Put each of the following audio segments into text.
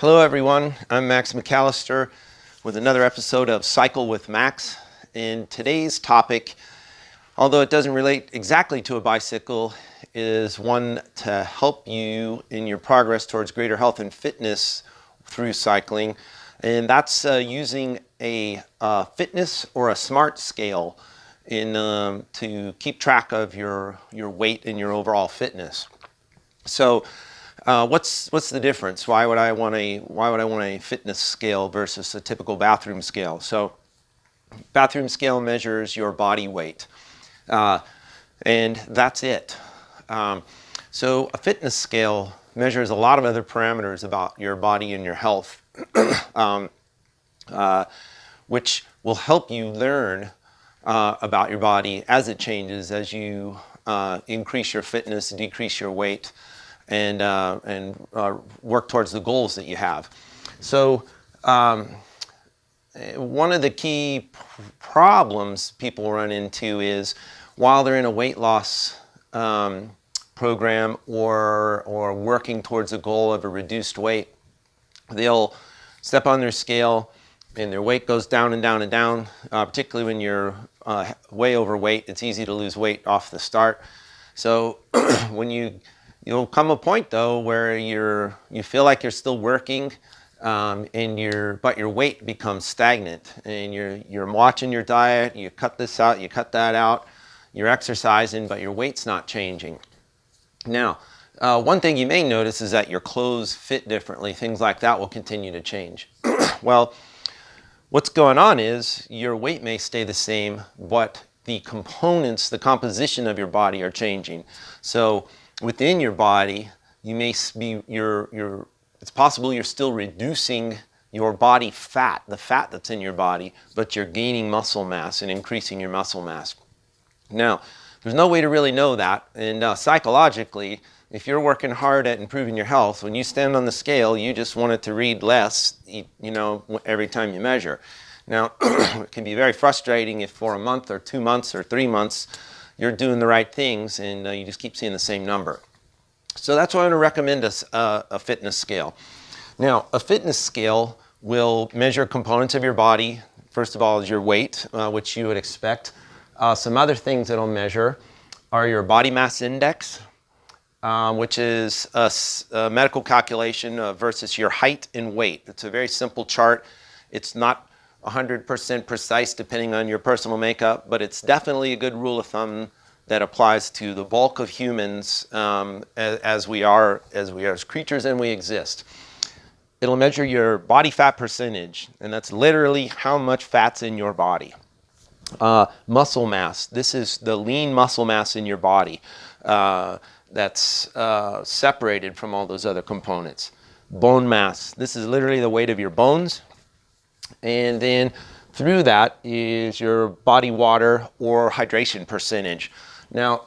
Hello everyone, I'm Max McAllister with another episode of Cycle with Max. And today's topic, although it doesn't relate exactly to a bicycle, is one to help you in your progress towards greater health and fitness through cycling. And that's using a fitness or a smart scale to keep track of your weight and your overall fitness. So what's the difference? Why would I want a fitness scale versus a typical bathroom scale? So bathroom scale measures your body weight, and that's it. So a fitness scale measures a lot of other parameters about your body and your health, which will help you learn about your body as it changes, as you increase your fitness, decrease your weight, and work towards the goals that you have. So one of the key problems people run into is while they're in a weight loss program or working towards a goal of a reduced weight, they'll step on their scale and their weight goes down and down and down. Particularly when you're way overweight, it's easy to lose weight off the start. So when you'll come a point though where you feel like you're still working, but your weight becomes stagnant, and you're watching your diet. You cut this out, you cut that out. You're exercising, but your weight's not changing. Now, one thing you may notice is that your clothes fit differently. Things like that will continue to change. Well, what's going on is your weight may stay the same, but the components, the composition of your body are changing. So within your body, you may be it's possible you're still reducing your body fat, the fat that's in your body, but you're gaining muscle mass and increasing your muscle mass. Now, there's no way to really know that, and psychologically, if you're working hard at improving your health, when you stand on the scale, you just want it to read less, every time you measure. Now, it can be very frustrating if for a month or 2 months or 3 months, you're doing the right things and you just keep seeing the same number. So that's why I'm going to recommend a fitness scale. Now, a fitness scale will measure components of your body. First of all is your weight, which you would expect. Some other things it'll measure are your body mass index, which is a medical calculation versus your height and weight. It's a very simple chart. It's not 100% precise depending on your personal makeup, but it's definitely a good rule of thumb that applies to the bulk of humans as we are as creatures and we exist. It'll measure your body fat percentage, and that's literally how much fat's in your body. Muscle mass, this is the lean muscle mass in your body that's separated from all those other components. Bone mass, this is literally the weight of your bones. And then through that is your body water or hydration percentage. Now,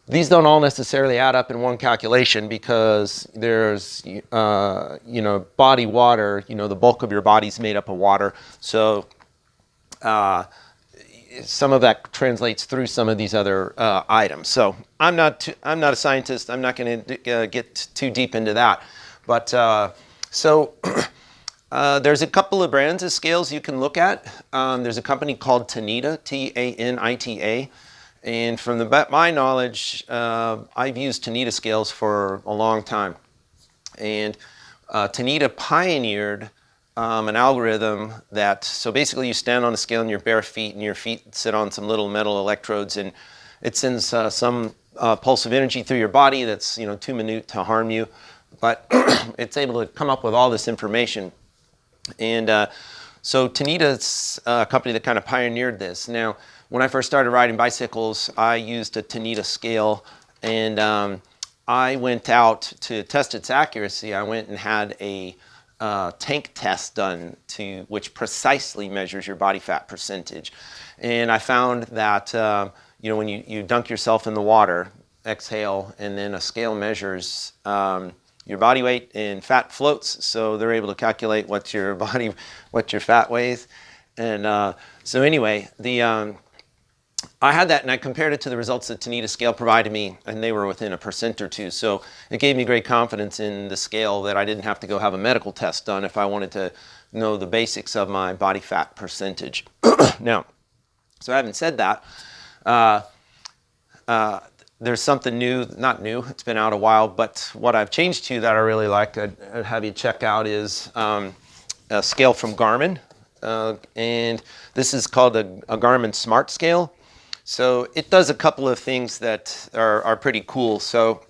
these don't all necessarily add up in one calculation because there's, body water, the bulk of your body's made up of water. So some of that translates through some of these other items. So I'm not a scientist. I'm not going to get too deep into that. But there's a couple of brands of scales you can look at. There's a company called Tanita, Tanita. And from my knowledge, I've used Tanita scales for a long time. And Tanita pioneered an algorithm so basically you stand on a scale in your bare feet, and your feet sit on some little metal electrodes, and it sends some pulse of energy through your body that's too minute to harm you. But it's able to come up with all this information. And so Tanita's a company that kind of pioneered this. Now, when I first started riding bicycles, I used a Tanita scale, and I went out to test its accuracy. I went and had a tank test done which precisely measures your body fat percentage. And I found that when you dunk yourself in the water, exhale, and then a scale measures your body weight and fat floats, so they're able to calculate what your fat weighs. And so anyway, I had that and I compared it to the results that Tanita Scale provided me, and they were within a percent or two. So it gave me great confidence in the scale that I didn't have to go have a medical test done if I wanted to know the basics of my body fat percentage. Now, so having said that, there's something new, not new, it's been out a while, but what I've changed to that I really like, I'd have you check out is a scale from Garmin. And this is called a Garmin Smart Scale. So it does a couple of things that are pretty cool. So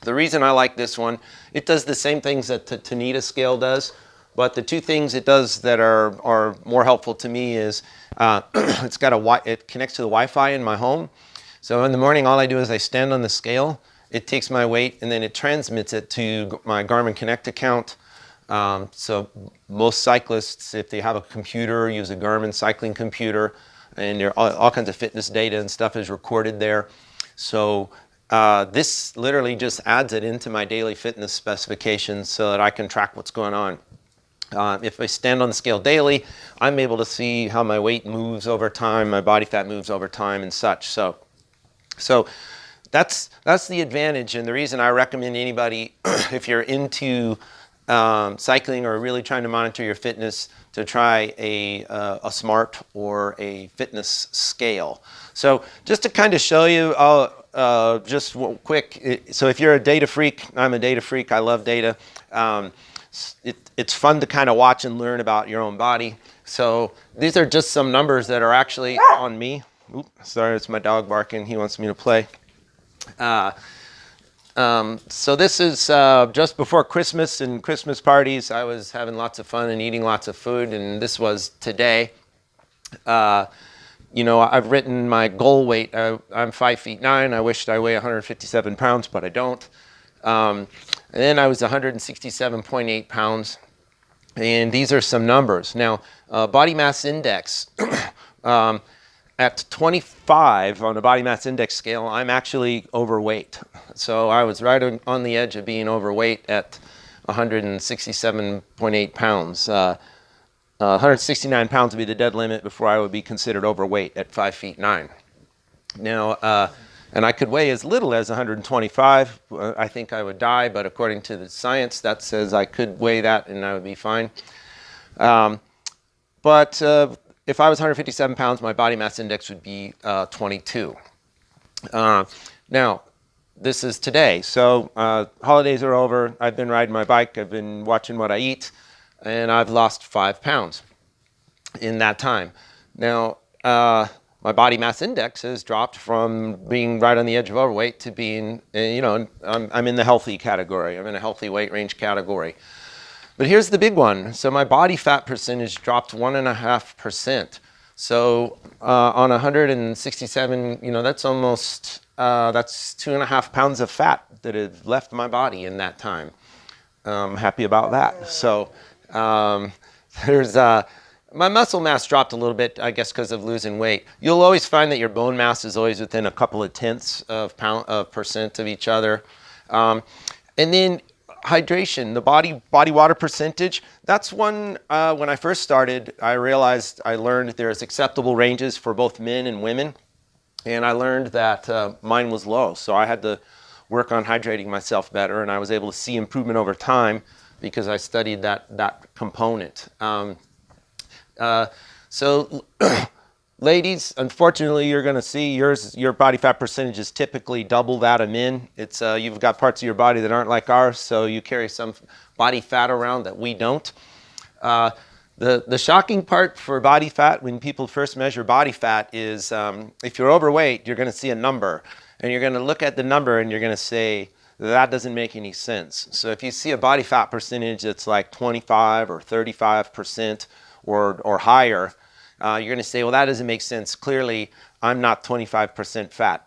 the reason I like this one, it does the same things that the Tanita Scale does, but the two things it does that are more helpful to me is it connects to the Wi-Fi in my home. So in the morning, all I do is I stand on the scale, it takes my weight, and then it transmits it to my Garmin Connect account. So most cyclists, if they have a computer, use a Garmin cycling computer, and there are all kinds of fitness data and stuff is recorded there. So this literally just adds it into my daily fitness specifications so that I can track what's going on. If I stand on the scale daily, I'm able to see how my weight moves over time, my body fat moves over time and such. So that's the advantage, and the reason I recommend anybody, if you're into cycling or really trying to monitor your fitness, to try a smart or a fitness scale. So just to kind of show you, just quick, so if you're a data freak, I'm a data freak, I love data. It's fun to kind of watch and learn about your own body. So these are just some numbers that are actually on me. Oops, sorry, it's my dog barking, he wants me to play. So this is just before Christmas and Christmas parties. I was having lots of fun and eating lots of food, and this was today. You know, I've written my goal weight. I'm 5'9". I wished I weigh 157 pounds, but I don't. And then I was 167.8 pounds, and these are some numbers. Now, body mass index. At 25 on the body mass index scale, I'm actually overweight. So I was right on the edge of being overweight at 167.8 pounds. 169 pounds would be the dead limit before I would be considered overweight at 5'9". Now, and I could weigh as little as 125. I think I would die, but according to the science, that says I could weigh that and I would be fine. If I was 157 pounds, my body mass index would be 22. Now, this is today. So holidays are over. I've been riding my bike. I've been watching what I eat. And I've lost 5 pounds in that time. Now, my body mass index has dropped from being right on the edge of overweight to being, you know, I'm in the healthy category. I'm in a healthy weight range category. But here's the big one. So my body fat percentage dropped 1.5%. So on 167, you know, that's almost, that's 2.5 pounds of fat that have left my body in that time. I'm happy about that. So there's, my muscle mass dropped a little bit, I guess, because of losing weight. You'll always find that your bone mass is always within a couple of tenths of percent of each other. And then hydration, the body water percentage, that's one, when I first started, I realized I learned there's acceptable ranges for both men and women. And I learned that mine was low. So I had to work on hydrating myself better, and I was able to see improvement over time because I studied that component. So ladies, unfortunately, you're going to see your body fat percentage is typically double that of men. It's you've got parts of your body that aren't like ours, so you carry some body fat around that we don't. The shocking part for body fat when people first measure body fat is if you're overweight, you're going to see a number, and you're going to look at the number and you're going to say, that doesn't make any sense. So if you see a body fat percentage that's like 25 or 35% or higher, you're going to say, well, that doesn't make sense. Clearly, I'm not 25% fat.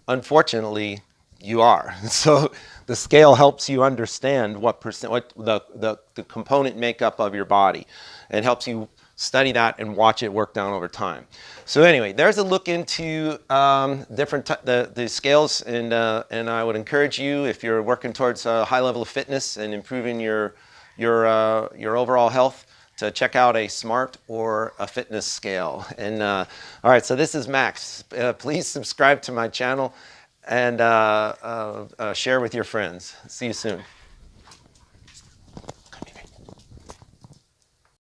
Unfortunately, you are. So the scale helps you understand what the component makeup of your body, and helps you study that and watch it work down over time. So anyway, there's a look into the scales, and I would encourage you, if you're working towards a high level of fitness and improving your overall health, to check out a smart or a fitness scale. And all right, so this is Max. Please subscribe to my channel and share with your friends. See you soon.